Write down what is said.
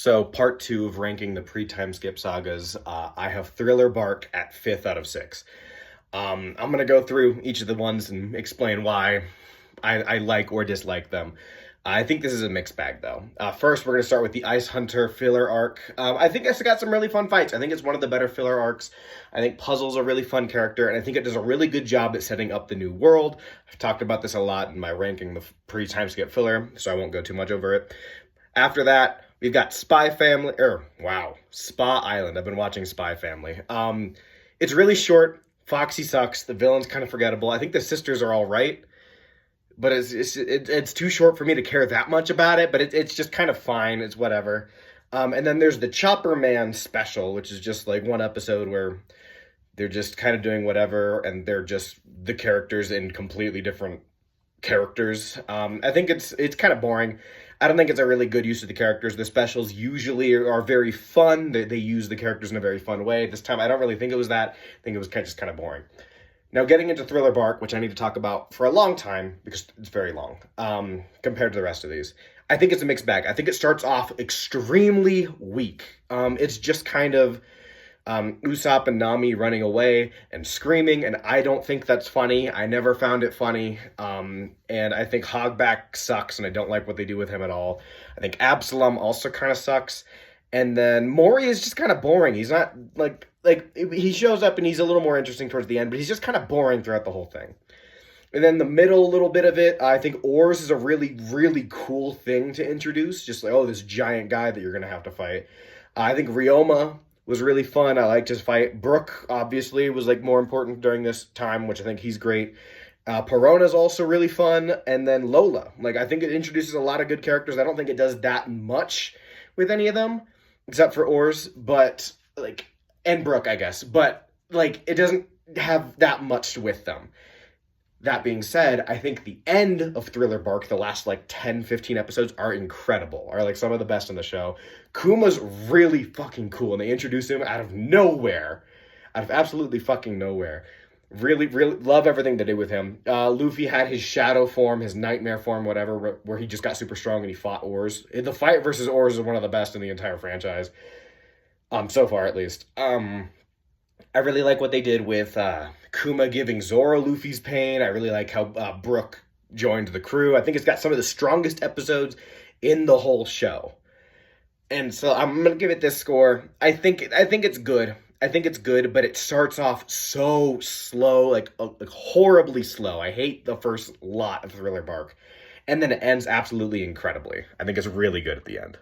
So part two of ranking the pre-time skip sagas, I have Thriller Bark at 5th out of 6. I'm gonna go through each of the ones and explain why I like or dislike them. I think this is a mixed bag though. First, we're gonna start with the Ice Hunter filler arc. I think it's got some really fun fights. I think it's one of the better filler arcs. I think Puzzle's a really fun character, and I think it does a really good job at setting up the new world. I've talked about this a lot in my ranking the pre-time skip filler, so I won't go too much over it. After that, we've got Spy Family, Spa Island. I've been watching Spy Family. It's really short. Foxy sucks. The villain's kind of forgettable. I think the sisters are all right, but it's too short for me to care that much about it. But it's just kind of fine. It's whatever. And then there's the Chopper Man special, which is just like one episode where they're just kind of doing whatever, and they're just the characters in completely different characters. I think it's kind of boring. I don't think it's a really good use of the characters. The specials usually are very fun. They use the characters in a very fun way. This time, I don't really think it was that. I think it was just kind of boring. Now, getting into Thriller Bark, which I need to talk about for a long time because it's very long compared to the rest of these. I think it's a mixed bag. I think it starts off extremely weak. It's just kind of Usopp and Nami running away and screaming, and I don't think that's funny. I never found it funny, and I think Hogback sucks, and I don't like what they do with him at all. I think Absalom also kind of sucks, and then Mori is just kind of boring. He's not, like, he shows up, and he's a little more interesting towards the end, but he's just kind of boring throughout the whole thing. And then the middle little bit of it, I think Oars is a really, really cool thing to introduce, just like, oh, this giant guy that you're going to have to fight. I think Ryoma was really fun. I liked his fight. Brook, obviously, was like more important during this time, which I think he's great. Perona's also really fun. And then Lola. Like, I think it introduces a lot of good characters. I don't think it does that much with any of them, except for Oars, but, like, and Brook, I guess. But, like, it doesn't have that much with them. That being said, I think the end of Thriller Bark, the last like 10, 15 episodes are incredible, are like some of the best in the show. Kuma's really fucking cool, and they introduce him out of nowhere, out of absolutely fucking nowhere. Really, really love everything they did with him. Luffy had his shadow form, his nightmare form, whatever, where he just got super strong and he fought Oars. The fight versus Oars is one of the best in the entire franchise, so far at least. I really like what they did with Kuma giving Zoro Luffy's pain. I really like how Brook joined the crew. I think it's got some of the strongest episodes in the whole show. And so I'm going to give it this score. I think it's good. I think it's good, but it starts off so slow, like horribly slow. I hate the first lot of Thriller Bark. And then it ends absolutely incredibly. I think it's really good at the end.